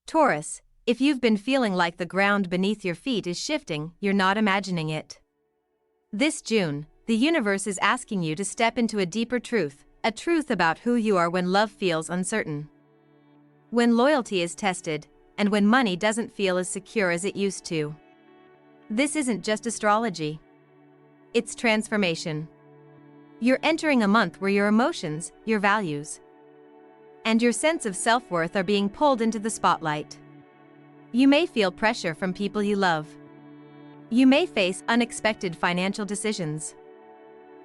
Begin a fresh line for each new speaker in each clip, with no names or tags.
Taurus, if you've been feeling like the ground beneath your feet is shifting, you're not imagining it. This June, the universe is asking you to step into a deeper truth, a truth about who you are when love feels uncertain, when loyalty is tested, and when money doesn't feel as secure as it used to. This isn't just astrology. It's transformation. You're entering a month where your emotions, your values, and your sense of self-worth are being pulled into the spotlight. You may feel pressure from people you love. You may face unexpected financial decisions.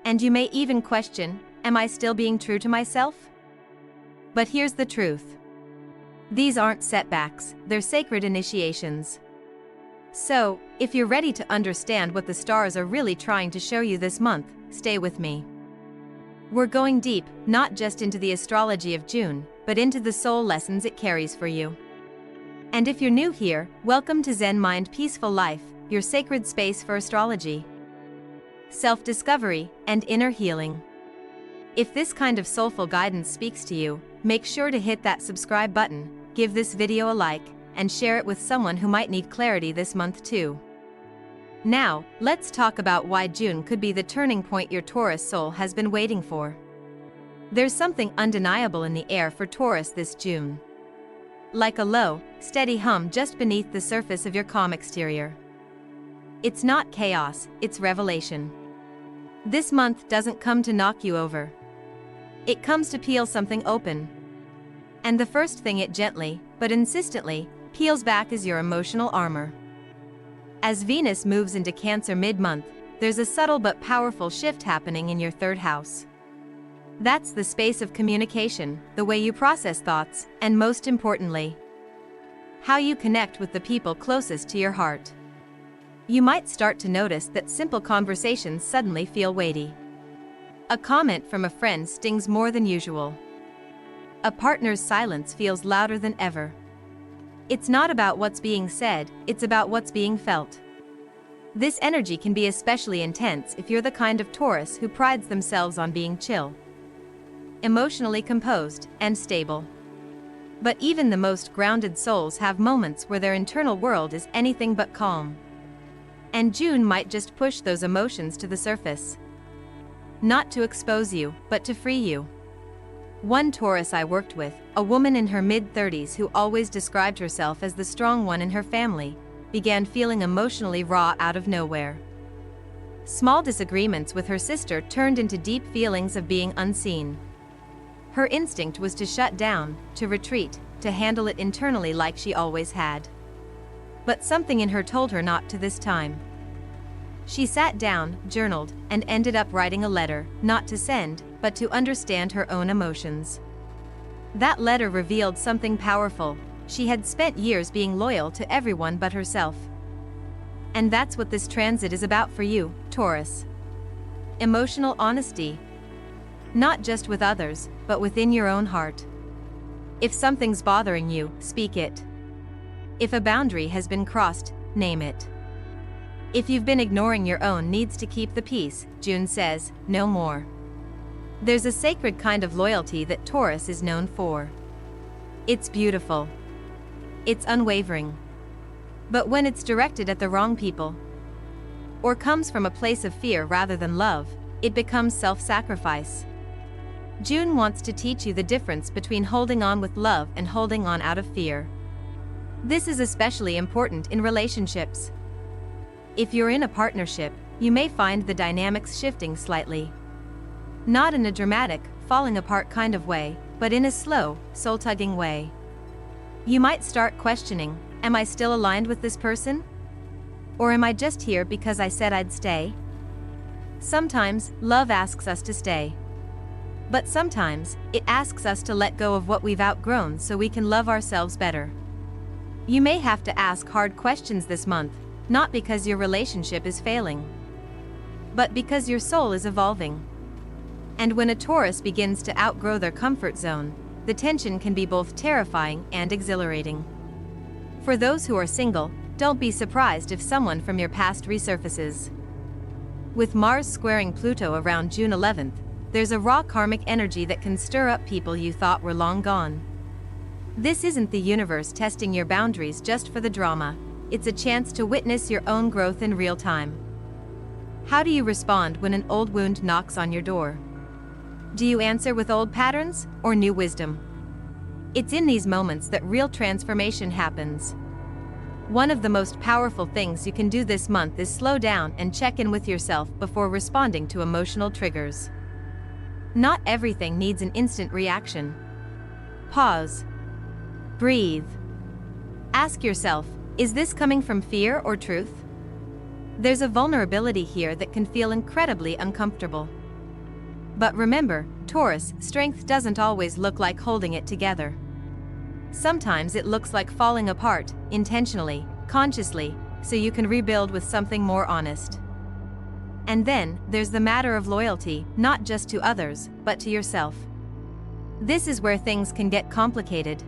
And you may even question, am I still being true to myself? But here's the truth. These aren't setbacks, they're sacred initiations. So, if you're ready to understand what the stars are really trying to show you this month, stay with me. We're going deep, not just into the astrology of June, but into the soul lessons it carries for you. And if you're new here, welcome to Zen Mind Peaceful Life, your sacred space for astrology, self-discovery, and inner healing. If this kind of soulful guidance speaks to you, make sure to hit that subscribe button, give this video a like, and share it with someone who might need clarity this month too. Now, let's talk about why June could be the turning point your Taurus soul has been waiting for. There's something undeniable in the air for Taurus this June. Like a low, steady hum just beneath the surface of your calm exterior. It's not chaos, it's revelation. This month doesn't come to knock you over. It comes to peel something open. And the first thing it gently, but insistently, peels back is your emotional armor. As Venus moves into Cancer mid-month, there's a subtle but powerful shift happening in your third house. That's the space of communication, the way you process thoughts, and most importantly, how you connect with the people closest to your heart. You might start to notice that simple conversations suddenly feel weighty. A comment from a friend stings more than usual. A partner's silence feels louder than ever. It's not about what's being said, it's about what's being felt. This energy can be especially intense if you're the kind of Taurus who prides themselves on being chill, emotionally composed, and stable. But even the most grounded souls have moments where their internal world is anything but calm. And June might just push those emotions to the surface. Not to expose you, but to free you. One Taurus I worked with, a woman in her mid-30s who always described herself as the strong one in her family, began feeling emotionally raw out of nowhere. Small disagreements with her sister turned into deep feelings of being unseen. Her instinct was to shut down, to retreat, to handle it internally like she always had. But something in her told her not to this time. She sat down, journaled, and ended up writing a letter, not to send, but to understand her own emotions. That letter revealed something powerful. She had spent years being loyal to everyone but herself. And that's what this transit is about for you, Taurus. Emotional honesty. Not just with others, but within your own heart. If something's bothering you, speak it. If a boundary has been crossed, name it. If you've been ignoring your own needs to keep the peace, June says, no more. There's a sacred kind of loyalty that Taurus is known for. It's beautiful. It's unwavering. But when it's directed at the wrong people, or comes from a place of fear rather than love, it becomes self-sacrifice. June wants to teach you the difference between holding on with love and holding on out of fear. This is especially important in relationships. If you're in a partnership, you may find the dynamics shifting slightly. Not in a dramatic, falling apart kind of way, but in a slow, soul-tugging way. You might start questioning, am I still aligned with this person? Or am I just here because I said I'd stay? Sometimes, love asks us to stay. But sometimes, it asks us to let go of what we've outgrown so we can love ourselves better. You may have to ask hard questions this month, not because your relationship is failing, but because your soul is evolving. And when a Taurus begins to outgrow their comfort zone, the tension can be both terrifying and exhilarating. For those who are single, don't be surprised if someone from your past resurfaces. With Mars squaring Pluto around June 11th, there's a raw karmic energy that can stir up people you thought were long gone. This isn't the universe testing your boundaries just for the drama, it's a chance to witness your own growth in real time. How do you respond when an old wound knocks on your door? Do you answer with old patterns or new wisdom? It's in these moments that real transformation happens. One of the most powerful things you can do this month is slow down and check in with yourself before responding to emotional triggers. Not everything needs an instant reaction. Pause. Breathe. Ask yourself, is this coming from fear or truth? There's a vulnerability here that can feel incredibly uncomfortable. But remember, Taurus, strength doesn't always look like holding it together. Sometimes it looks like falling apart, intentionally, consciously, so you can rebuild with something more honest. And then, there's the matter of loyalty, not just to others, but to yourself. This is where things can get complicated.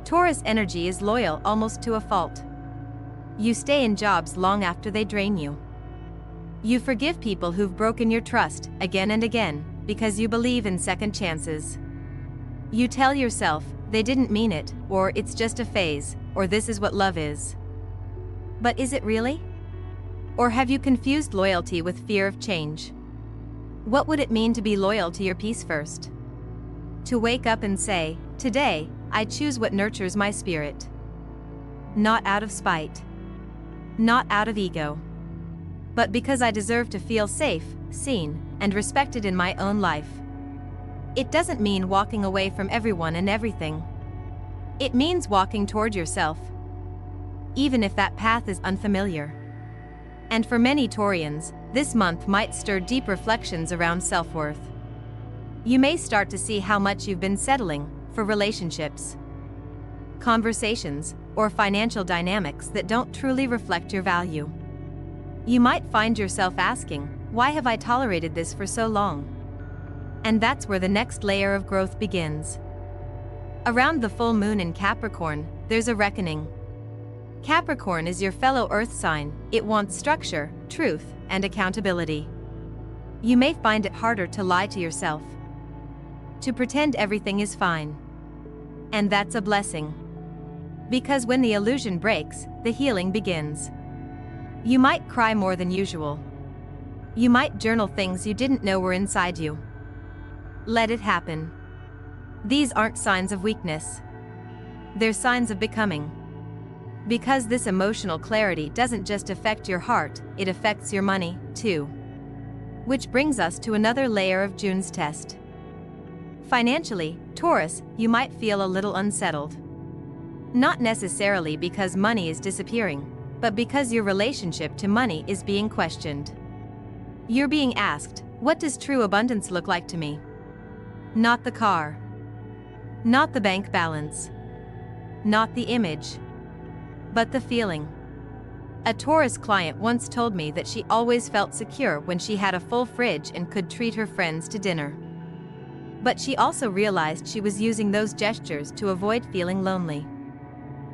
Taurus energy is loyal almost to a fault. You stay in jobs long after they drain you. You forgive people who've broken your trust, again and again, because you believe in second chances. You tell yourself, they didn't mean it, or it's just a phase, or this is what love is. But is it really? Or have you confused loyalty with fear of change? What would it mean to be loyal to your peace first? To wake up and say, today, I choose what nurtures my spirit. Not out of spite. Not out of ego. But because I deserve to feel safe, seen, and respected in my own life. It doesn't mean walking away from everyone and everything. It means walking toward yourself. Even if that path is unfamiliar. And for many Taurians, this month might stir deep reflections around self-worth. You may start to see how much you've been settling for relationships, conversations, or financial dynamics that don't truly reflect your value. You might find yourself asking, why have I tolerated this for so long? And that's where the next layer of growth begins. Around the full moon in Capricorn, there's a reckoning. Capricorn is your fellow earth sign, it wants structure, truth, and accountability. You may find it harder to lie to yourself. To pretend everything is fine. And that's a blessing. Because when the illusion breaks, the healing begins. You might cry more than usual. You might journal things you didn't know were inside you. Let it happen. These aren't signs of weakness. They're signs of becoming. Because this emotional clarity doesn't just affect your heart, it affects your money, too. Which brings us to another layer of June's test. Financially, Taurus, you might feel a little unsettled. Not necessarily because money is disappearing, but because your relationship to money is being questioned. You're being asked, what does true abundance look like to me? Not the car. Not the bank balance. Not the image. But the feeling. A Taurus client once told me that she always felt secure when she had a full fridge and could treat her friends to dinner. But she also realized she was using those gestures to avoid feeling lonely.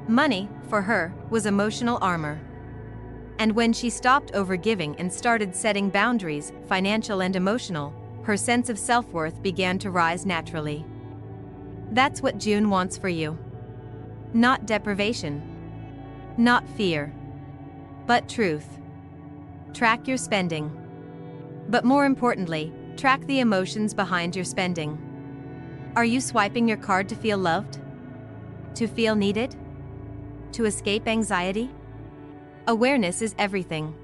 Money, for her, was emotional armor. And when she stopped overgiving and started setting boundaries, financial and emotional, her sense of self-worth began to rise naturally. That's what June wants for you. Not deprivation. Not fear. But truth. Track your spending. But more importantly, track the emotions behind your spending. Are you swiping your card to feel loved? To feel needed? To escape anxiety? Awareness is everything.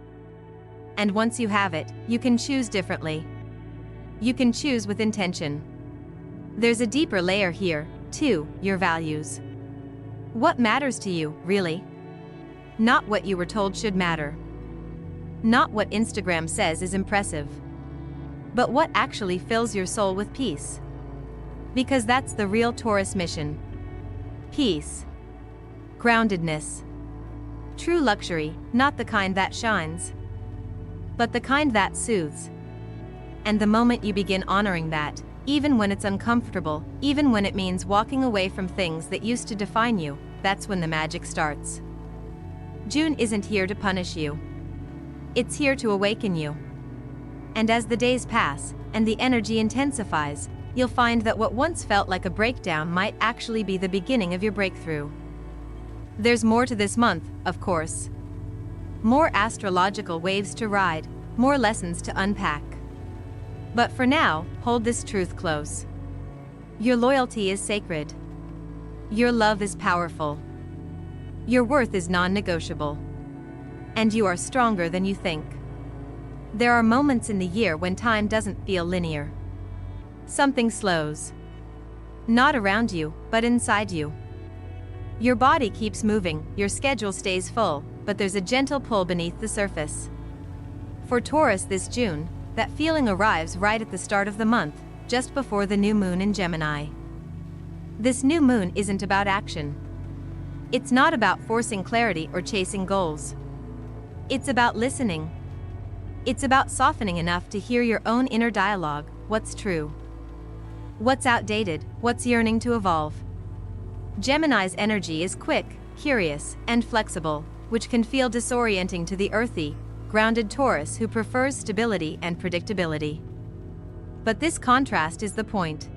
And once you have it, you can choose differently. You can choose with intention. There's a deeper layer here, too, your values. What matters to you, really? Not what you were told should matter. Not what Instagram says is impressive. But what actually fills your soul with peace. Because that's the real Taurus mission. Peace. Groundedness. True luxury, not the kind that shines, but the kind that soothes. And the moment you begin honoring that, even when it's uncomfortable, even when it means walking away from things that used to define you, that's when the magic starts. June isn't here to punish you. It's here to awaken you. And as the days pass, and the energy intensifies, you'll find that what once felt like a breakdown might actually be the beginning of your breakthrough. There's more to this month, of course. More astrological waves to ride, more lessons to unpack. But for now, hold this truth close. Your loyalty is sacred. Your love is powerful. Your worth is non-negotiable. And you are stronger than you think. There are moments in the year when time doesn't feel linear. Something slows. Not around you, but inside you. Your body keeps moving, your schedule stays full, but there's a gentle pull beneath the surface. For Taurus this June, that feeling arrives right at the start of the month, just before the new moon in Gemini. This new moon isn't about action. It's not about forcing clarity or chasing goals. It's about listening. It's about softening enough to hear your own inner dialogue, what's true, what's outdated, what's yearning to evolve. Gemini's energy is quick, curious, and flexible, which can feel disorienting to the earthy, grounded Taurus who prefers stability and predictability. But this contrast is the point.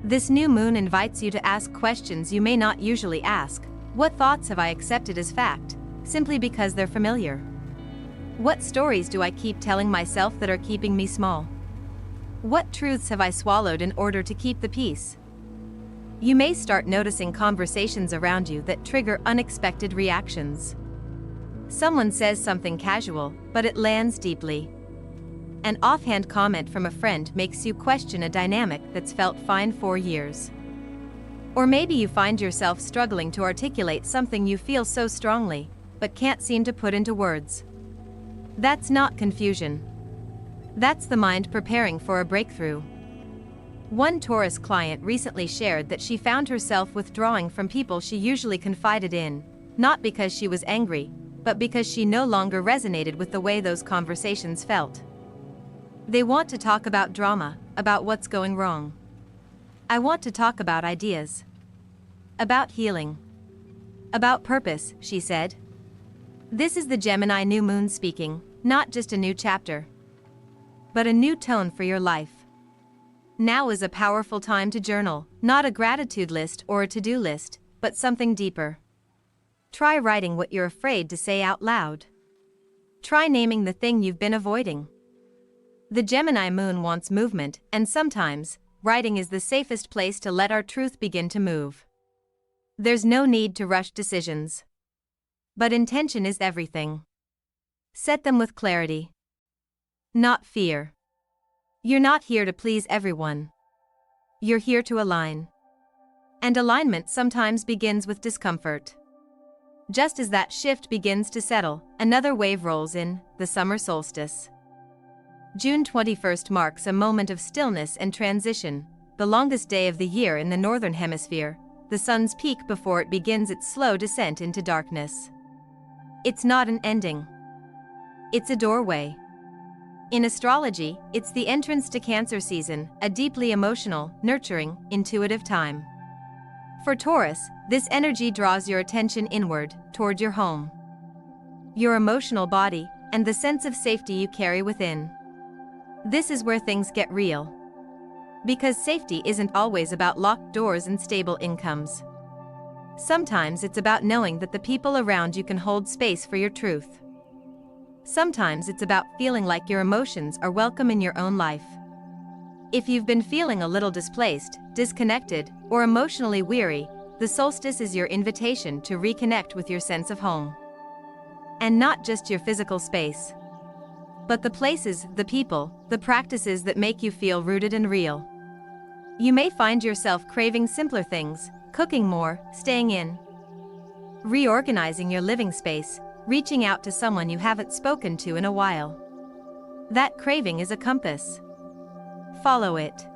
This new moon invites you to ask questions you may not usually ask. What thoughts have I accepted as fact, simply because they're familiar? What stories do I keep telling myself that are keeping me small? What truths have I swallowed in order to keep the peace? You may start noticing conversations around you that trigger unexpected reactions. Someone says something casual, but it lands deeply. An offhand comment from a friend makes you question a dynamic that's felt fine for years. Or maybe you find yourself struggling to articulate something you feel so strongly, but can't seem to put into words. That's not confusion. That's the mind preparing for a breakthrough. One Taurus client recently shared that she found herself withdrawing from people she usually confided in, not because she was angry, but because she no longer resonated with the way those conversations felt. They want to talk about drama, about what's going wrong. I want to talk about ideas. About healing. About purpose, she said. This is the Gemini new moon speaking, not just a new chapter, but a new tone for your life. Now is a powerful time to journal, not a gratitude list or a to-do list, but something deeper. Try writing what you're afraid to say out loud. Try naming the thing you've been avoiding. The Gemini moon wants movement, and sometimes, writing is the safest place to let our truth begin to move. There's no need to rush decisions. But intention is everything. Set them with clarity. Not fear. You're not here to please everyone. You're here to align. And alignment sometimes begins with discomfort. Just as that shift begins to settle, another wave rolls in, the summer solstice. June 21st marks a moment of stillness and transition, the longest day of the year in the northern hemisphere, the sun's peak before it begins its slow descent into darkness. It's not an ending. It's a doorway. In astrology, it's the entrance to Cancer season, a deeply emotional, nurturing, intuitive time. For Taurus, this energy draws your attention inward, toward your home, your emotional body, and the sense of safety you carry within. This is where things get real. Because safety isn't always about locked doors and stable incomes. Sometimes it's about knowing that the people around you can hold space for your truth. Sometimes it's about feeling like your emotions are welcome in your own life. If you've been feeling a little displaced, disconnected, or emotionally weary, the solstice is your invitation to reconnect with your sense of home. And not just your physical space, but the places, the people, the practices that make you feel rooted and real. You may find yourself craving simpler things, cooking more, staying in, reorganizing your living space, reaching out to someone you haven't spoken to in a while. That craving is a compass. Follow it.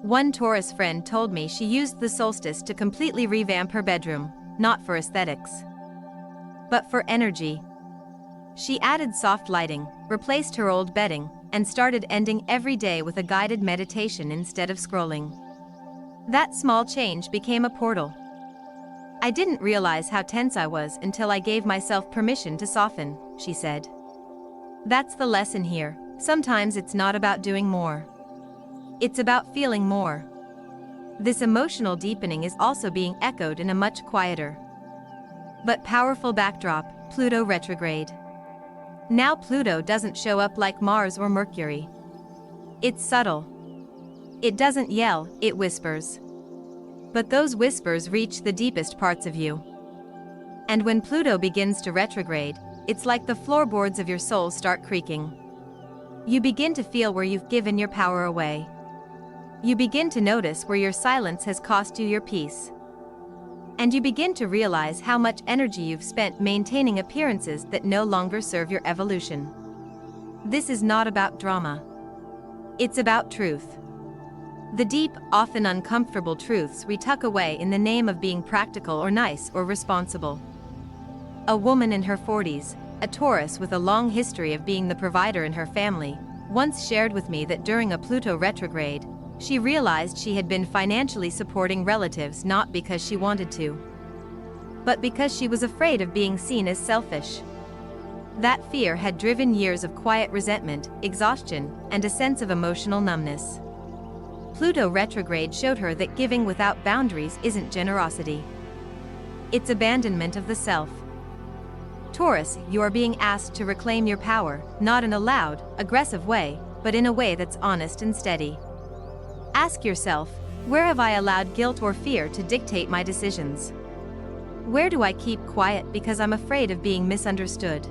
One Taurus friend told me she used the solstice to completely revamp her bedroom, not for aesthetics, but for energy. She added soft lighting, replaced her old bedding, and started ending every day with a guided meditation instead of scrolling. That small change became a portal. I didn't realize how tense I was until I gave myself permission to soften, she said. That's the lesson here. Sometimes it's not about doing more. It's about feeling more. This emotional deepening is also being echoed in a much quieter but powerful backdrop, Pluto retrograde. Now Pluto doesn't show up like Mars or Mercury. It's subtle. It doesn't yell, it whispers. But those whispers reach the deepest parts of you. And when Pluto begins to retrograde, it's like the floorboards of your soul start creaking. You begin to feel where you've given your power away. You begin to notice where your silence has cost you your peace. And you begin to realize how much energy you've spent maintaining appearances that no longer serve your evolution. This is not about drama. It's about truth. The deep, often uncomfortable truths we tuck away in the name of being practical or nice or responsible. A woman in her 40s, a Taurus with a long history of being the provider in her family, once shared with me that during a Pluto retrograde, she realized she had been financially supporting relatives not because she wanted to, but because she was afraid of being seen as selfish. That fear had driven years of quiet resentment, exhaustion, and a sense of emotional numbness. Pluto retrograde showed her that giving without boundaries isn't generosity. It's abandonment of the self. Taurus, you are being asked to reclaim your power, not in a loud, aggressive way, but in a way that's honest and steady. Ask yourself, where have I allowed guilt or fear to dictate my decisions? Where do I keep quiet because I'm afraid of being misunderstood?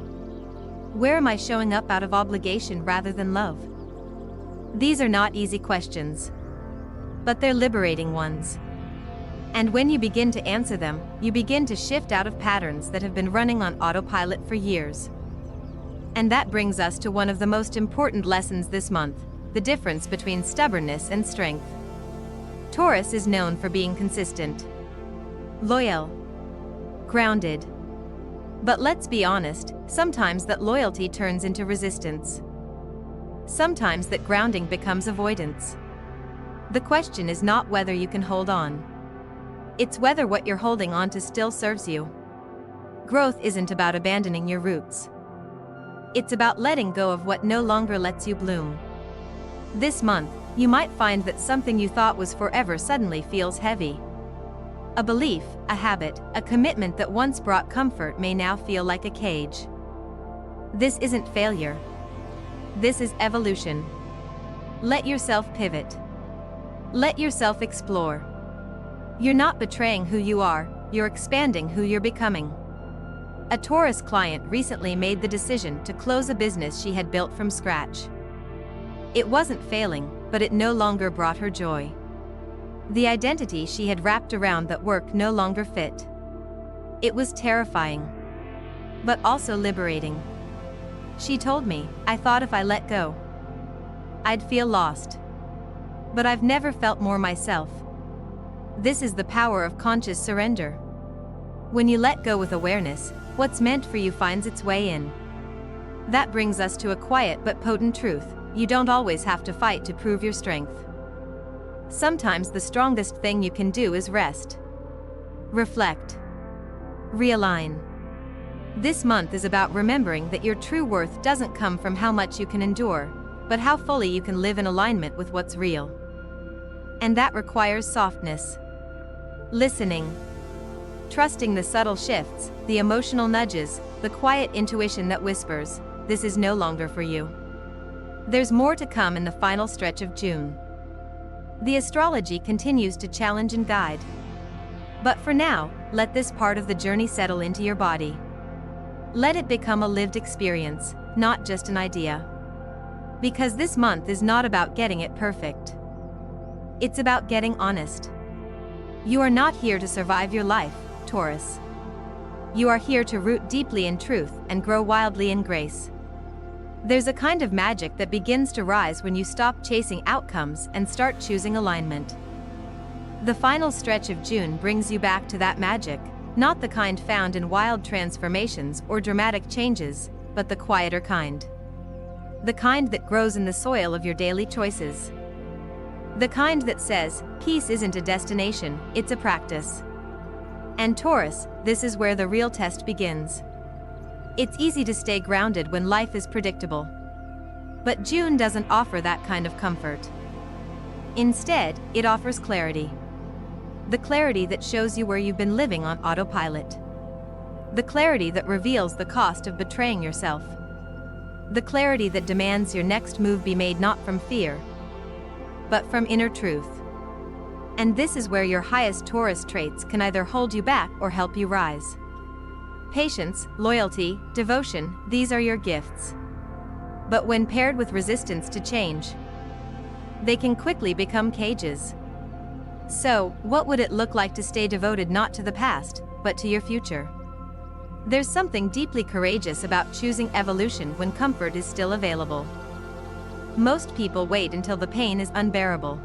Where am I showing up out of obligation rather than love? These are not easy questions, but they're liberating ones. And when you begin to answer them, you begin to shift out of patterns that have been running on autopilot for years. And that brings us to one of the most important lessons this month: the difference between stubbornness and strength. Taurus is known for being consistent, loyal, grounded. But let's be honest, sometimes that loyalty turns into resistance. Sometimes that grounding becomes avoidance. The question is not whether you can hold on. It's whether what you're holding on to still serves you. Growth isn't about abandoning your roots. It's about letting go of what no longer lets you bloom. This month, you might find that something you thought was forever suddenly feels heavy. A belief, a habit, a commitment that once brought comfort may now feel like a cage. This isn't failure. This is evolution. Let yourself pivot. Let yourself explore. You're not betraying who you are, you're expanding who you're becoming. A Taurus client recently made the decision to close a business she had built from scratch. It wasn't failing, but it no longer brought her joy. The identity she had wrapped around that work no longer fit. It was terrifying, but also liberating. She told me, "I thought if I let go, I'd feel lost. But I've never felt more myself." This is the power of conscious surrender. When you let go with awareness, what's meant for you finds its way in. That brings us to a quiet but potent truth: you don't always have to fight to prove your strength. Sometimes the strongest thing you can do is rest. Reflect. Realign. This month is about remembering that your true worth doesn't come from how much you can endure, but how fully you can live in alignment with what's real. And that requires softness. Listening. Trusting the subtle shifts, the emotional nudges, the quiet intuition that whispers, "This is no longer for you." There's more to come in the final stretch of June. The astrology continues to challenge and guide. But for now, let this part of the journey settle into your body. Let it become a lived experience, not just an idea. Because this month is not about getting it perfect. It's about getting honest. You are not here to survive your life, Taurus. You are here to root deeply in truth and grow wildly in grace. There's a kind of magic that begins to rise when you stop chasing outcomes and start choosing alignment. The final stretch of June brings you back to that magic, not the kind found in wild transformations or dramatic changes, but the quieter kind. The kind that grows in the soil of your daily choices. The kind that says, peace isn't a destination, it's a practice. And Taurus, this is where the real test begins. It's easy to stay grounded when life is predictable. But June doesn't offer that kind of comfort. Instead, it offers clarity. The clarity that shows you where you've been living on autopilot. The clarity that reveals the cost of betraying yourself. The clarity that demands your next move be made not from fear, but from inner truth. And this is where your highest Taurus traits can either hold you back or help you rise. Patience, loyalty, devotion, these are your gifts. But when paired with resistance to change, they can quickly become cages. So, what would it look like to stay devoted not to the past, but to your future? There's something deeply courageous about choosing evolution when comfort is still available. Most people wait until the pain is unbearable.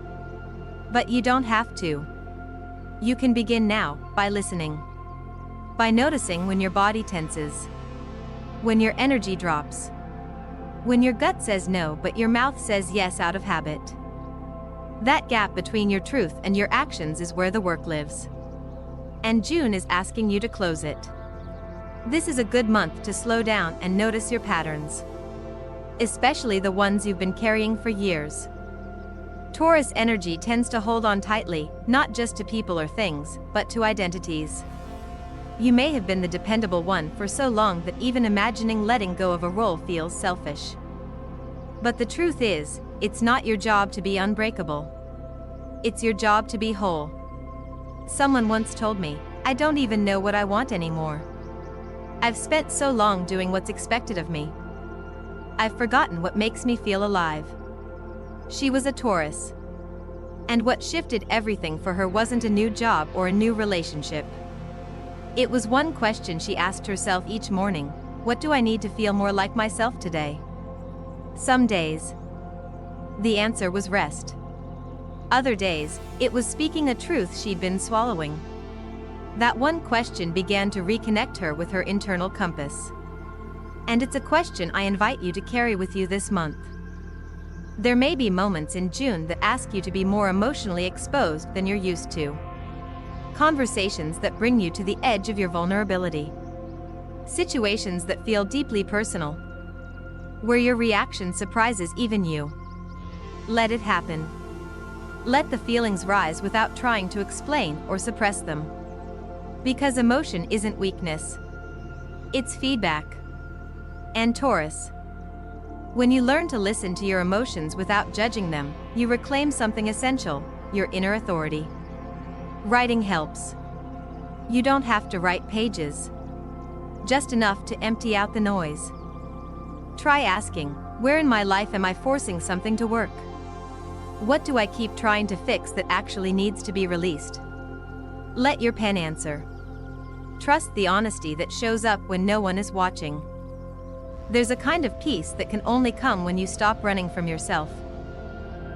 But you don't have to. You can begin now, by listening. By noticing when your body tenses. When your energy drops. When your gut says no but your mouth says yes out of habit. That gap between your truth and your actions is where the work lives. And June is asking you to close it. This is a good month to slow down and notice your patterns. Especially the ones you've been carrying for years. Taurus energy tends to hold on tightly, not just to people or things, but to identities. You may have been the dependable one for so long that even imagining letting go of a role feels selfish. But the truth is, it's not your job to be unbreakable. It's your job to be whole. Someone once told me, I don't even know what I want anymore. I've spent so long doing what's expected of me. I've forgotten what makes me feel alive. She was a Taurus. And what shifted everything for her wasn't a new job or a new relationship. It was one question she asked herself each morning: what do I need to feel more like myself today? Some days, the answer was rest. Other days, it was speaking a truth she'd been swallowing. That one question began to reconnect her with her internal compass. And it's a question I invite you to carry with you this month. There may be moments in June that ask you to be more emotionally exposed than you're used to. Conversations that bring you to the edge of your vulnerability. Situations that feel deeply personal. Where your reaction surprises even you. Let it happen. Let the feelings rise without trying to explain or suppress them. Because emotion isn't weakness. It's feedback. And Taurus, when you learn to listen to your emotions without judging them, you reclaim something essential: your inner authority. Writing helps. You don't have to write pages. Just enough to empty out the noise. Try asking, where in my life am I forcing something to work? What do I keep trying to fix that actually needs to be released? Let your pen answer. Trust the honesty that shows up when no one is watching. There's a kind of peace that can only come when you stop running from yourself.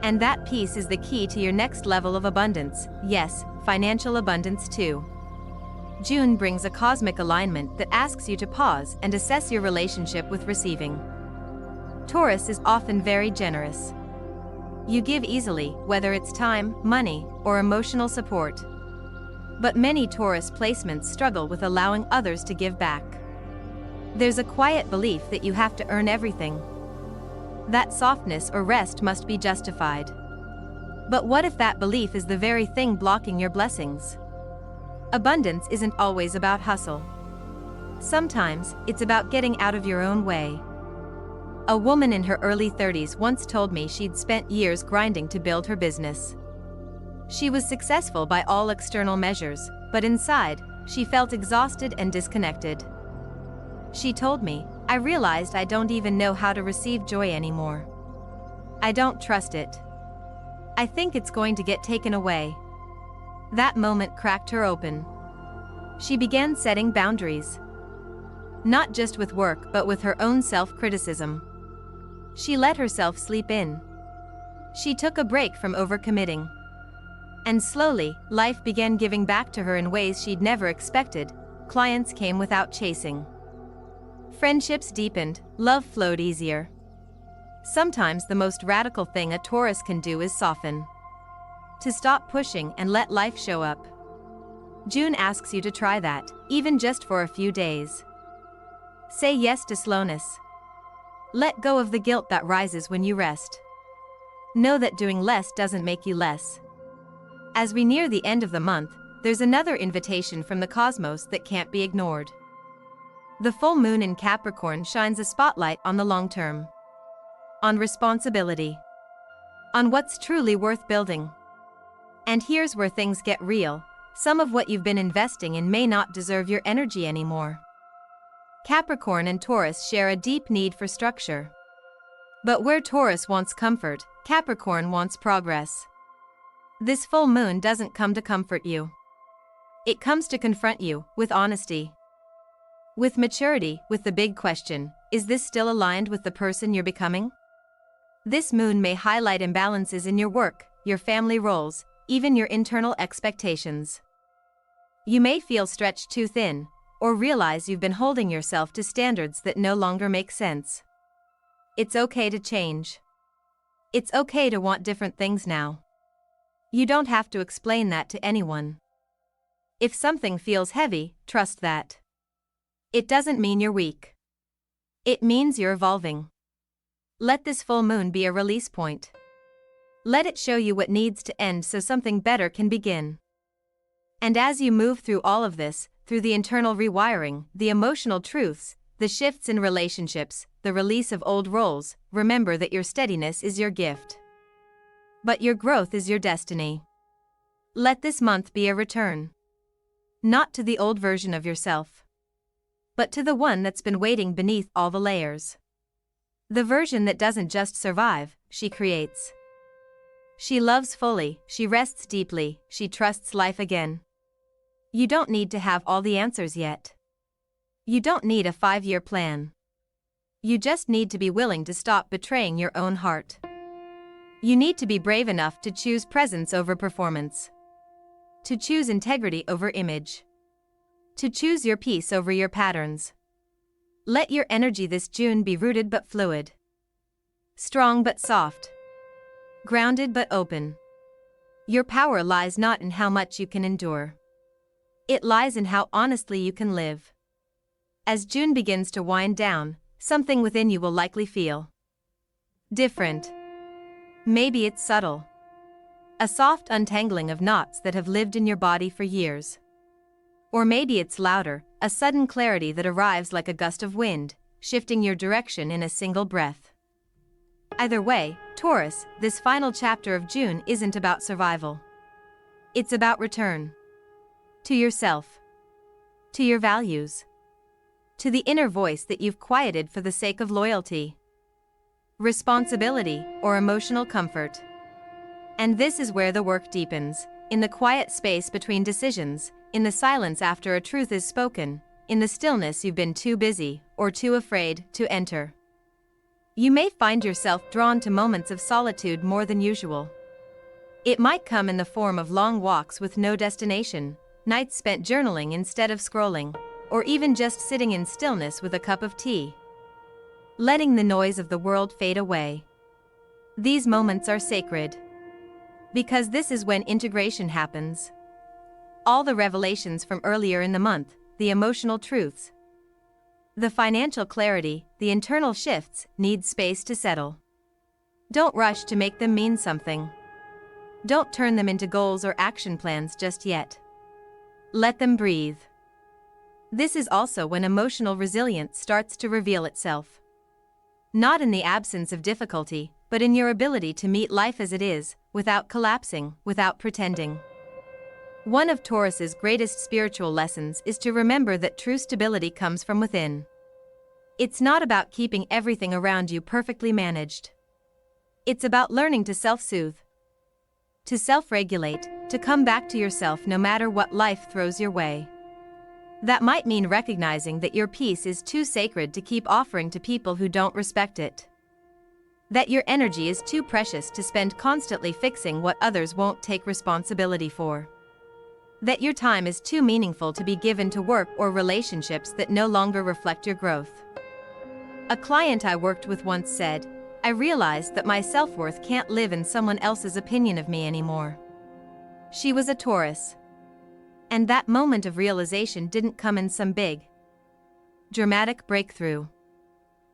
And that peace is the key to your next level of abundance, yes, financial abundance too. June brings a cosmic alignment that asks you to pause and assess your relationship with receiving. Taurus is often very generous. You give easily, whether it's time, money, or emotional support. But many Taurus placements struggle with allowing others to give back. There's a quiet belief that you have to earn everything. That softness or rest must be justified. But what if that belief is the very thing blocking your blessings? Abundance isn't always about hustle. Sometimes, it's about getting out of your own way. A woman in her early 30s once told me she'd spent years grinding to build her business. She was successful by all external measures, but inside, she felt exhausted and disconnected. She told me, I realized I don't even know how to receive joy anymore. I don't trust it. I think it's going to get taken away. That moment cracked her open. She began setting boundaries. Not just with work but with her own self-criticism. She let herself sleep in. She took a break from overcommitting. And slowly, life began giving back to her in ways she'd never expected. Clients came without chasing. Friendships deepened, love flowed easier. Sometimes the most radical thing a Taurus can do is soften. To stop pushing and let life show up. June asks you to try that, even just for a few days. Say yes to slowness. Let go of the guilt that rises when you rest. Know that doing less doesn't make you less. As we near the end of the month, there's another invitation from the cosmos that can't be ignored. The full moon in Capricorn shines a spotlight on the long term. On responsibility. On what's truly worth building. And here's where things get real. Some of what you've been investing in may not deserve your energy anymore. Capricorn and Taurus share a deep need for structure. But where Taurus wants comfort, Capricorn wants progress. This full moon doesn't come to comfort you. It comes to confront you, with honesty. With maturity, with the big question, is this still aligned with the person you're becoming? This moon may highlight imbalances in your work, your family roles, even your internal expectations. You may feel stretched too thin, or realize you've been holding yourself to standards that no longer make sense. It's okay to change. It's okay to want different things now. You don't have to explain that to anyone. If something feels heavy, trust that. It doesn't mean you're weak. It means you're evolving. Let this full moon be a release point. Let it show you what needs to end so something better can begin. And as you move through all of this, through the internal rewiring, the emotional truths, the shifts in relationships, the release of old roles, remember that your steadiness is your gift. But your growth is your destiny. Let this month be a return. Not to the old version of yourself, but to the one that's been waiting beneath all the layers. The version that doesn't just survive, she creates. She loves fully, she rests deeply, she trusts life again. You don't need to have all the answers yet. You don't need a 5-year plan. You just need to be willing to stop betraying your own heart. You need to be brave enough to choose presence over performance. To choose integrity over image. To choose your peace over your patterns. Let your energy this June be rooted but fluid. Strong but soft. Grounded but open. Your power lies not in how much you can endure. It lies in how honestly you can live. As June begins to wind down, something within you will likely feel different. Maybe it's subtle. A soft untangling of knots that have lived in your body for years. Or maybe it's louder, a sudden clarity that arrives like a gust of wind, shifting your direction in a single breath. Either way, Taurus, this final chapter of June isn't about survival. It's about return. To yourself. To your values. To the inner voice that you've quieted for the sake of loyalty. Responsibility, or emotional comfort. And this is where the work deepens, in the quiet space between decisions, in the silence after a truth is spoken, in the stillness you've been too busy, or too afraid, to enter. You may find yourself drawn to moments of solitude more than usual. It might come in the form of long walks with no destination, nights spent journaling instead of scrolling, or even just sitting in stillness with a cup of tea. Letting the noise of the world fade away. These moments are sacred. Because this is when integration happens. All the revelations from earlier in the month, the emotional truths, the financial clarity, the internal shifts, need space to settle. Don't rush to make them mean something. Don't turn them into goals or action plans just yet. Let them breathe. This is also when emotional resilience starts to reveal itself. Not in the absence of difficulty, but in your ability to meet life as it is, without collapsing, without pretending. One of Taurus's greatest spiritual lessons is to remember that true stability comes from within. It's not about keeping everything around you perfectly managed. It's about learning to self-soothe, to self-regulate, to come back to yourself no matter what life throws your way. That might mean recognizing that your peace is too sacred to keep offering to people who don't respect it. That your energy is too precious to spend constantly fixing what others won't take responsibility for. That your time is too meaningful to be given to work or relationships that no longer reflect your growth. A client I worked with once said, "I realized that my self-worth can't live in someone else's opinion of me anymore." She was a Taurus. And that moment of realization didn't come in some big, dramatic breakthrough.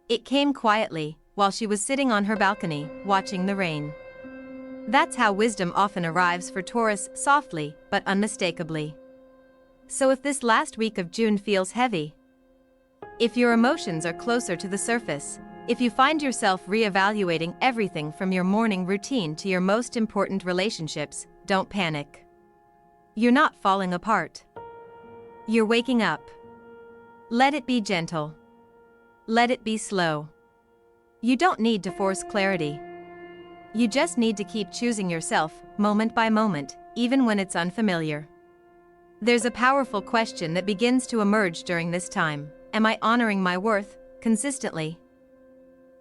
It came quietly, while she was sitting on her balcony, watching the rain. That's how wisdom often arrives for Taurus, softly but unmistakably. So if this last week of June feels heavy, if your emotions are closer to the surface, if you find yourself reevaluating everything from your morning routine to your most important relationships, don't panic. You're not falling apart. You're waking up. Let it be gentle. Let it be slow. You don't need to force clarity. You just need to keep choosing yourself, moment by moment, even when it's unfamiliar. There's a powerful question that begins to emerge during this time. Am I honoring my worth, consistently?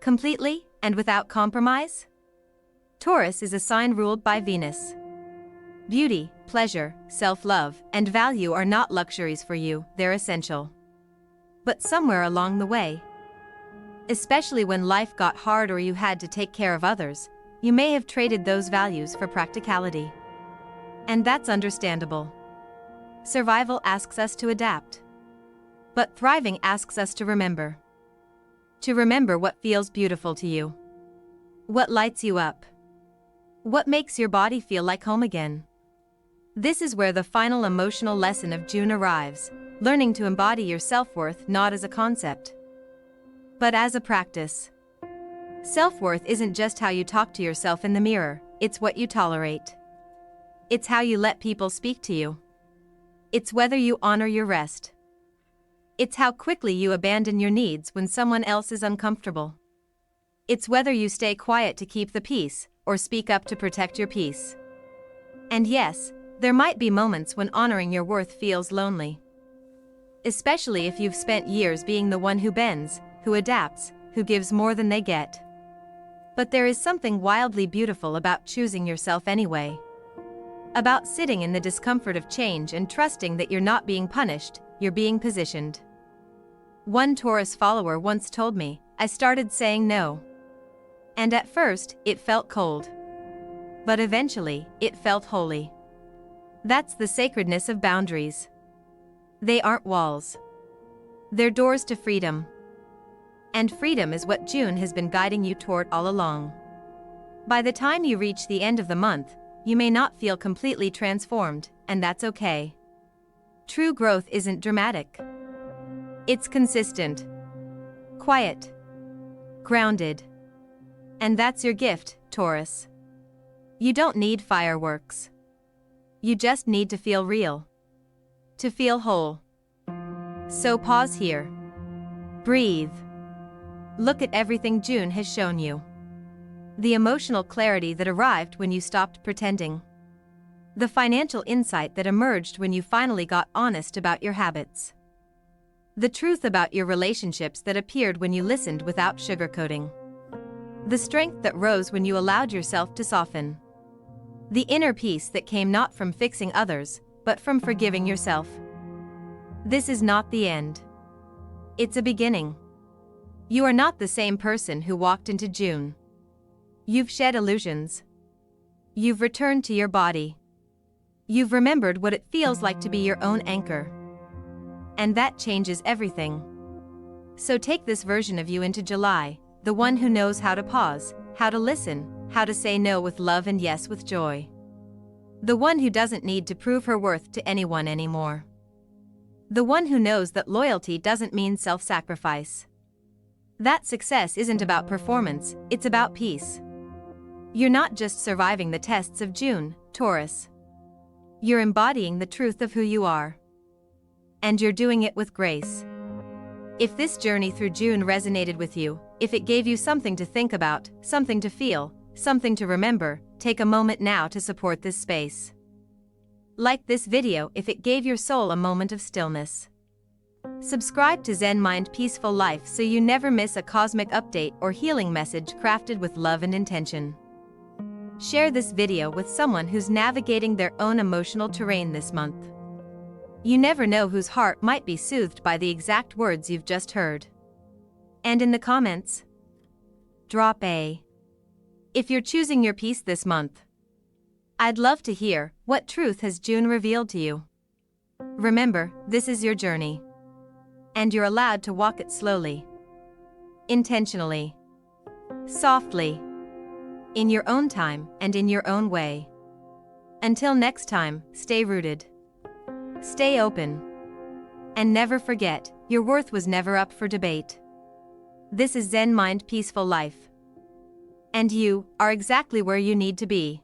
Completely, and without compromise? Taurus is a sign ruled by Venus. Beauty, pleasure, self-love, and value are not luxuries for you, they're essential. But somewhere along the way, especially when life got hard or you had to take care of others, you may have traded those values for practicality. And that's understandable. Survival asks us to adapt. But thriving asks us to remember. To remember what feels beautiful to you. What lights you up. What makes your body feel like home again. This is where the final emotional lesson of June arrives, learning to embody your self-worth not as a concept, but as a practice. Self-worth isn't just how you talk to yourself in the mirror, it's what you tolerate. It's how you let people speak to you. It's whether you honor your rest. It's how quickly you abandon your needs when someone else is uncomfortable. It's whether you stay quiet to keep the peace, or speak up to protect your peace. And yes, there might be moments when honoring your worth feels lonely. Especially if you've spent years being the one who bends, who adapts, who gives more than they get. But there is something wildly beautiful about choosing yourself anyway. About sitting in the discomfort of change and trusting that you're not being punished, you're being positioned. One Taurus follower once told me, I started saying no. And at first, it felt cold. But eventually, it felt holy. That's the sacredness of boundaries. They aren't walls. They're doors to freedom. And freedom is what June has been guiding you toward all along. By the time you reach the end of the month, you may not feel completely transformed, and that's okay. True growth isn't dramatic. It's consistent, quiet, grounded. And that's your gift, Taurus. You don't need fireworks. You just need to feel real. To feel whole. So pause here. Breathe. Look at everything June has shown you. The emotional clarity that arrived when you stopped pretending. The financial insight that emerged when you finally got honest about your habits. The truth about your relationships that appeared when you listened without sugarcoating. The strength that rose when you allowed yourself to soften. The inner peace that came not from fixing others, but from forgiving yourself. This is not the end. It's a beginning. You are not the same person who walked into June. You've shed illusions. You've returned to your body. You've remembered what it feels like to be your own anchor. And that changes everything. So take this version of you into July, the one who knows how to pause, how to listen, how to say no with love and yes with joy. The one who doesn't need to prove her worth to anyone anymore. The one who knows that loyalty doesn't mean self-sacrifice. That success isn't about performance, it's about peace. You're not just surviving the tests of June, Taurus. You're embodying the truth of who you are. And you're doing it with grace. If this journey through June resonated with you, if it gave you something to think about, something to feel, something to remember, take a moment now to support this space. Like this video if it gave your soul a moment of stillness. Subscribe to Zen Mind Peaceful Life so you never miss a cosmic update or healing message crafted with love and intention. Share this video with someone who's navigating their own emotional terrain this month. You never know whose heart might be soothed by the exact words you've just heard. And in the comments, drop a if you're choosing your peace this month. I'd love to hear, what truth has June revealed to you? Remember, this is your journey. And you're allowed to walk it slowly, intentionally, softly, in your own time and in your own way. Until next time, stay rooted, stay open, and never forget, your worth was never up for debate. This is Zen Mind Peaceful Life. And you are exactly where you need to be.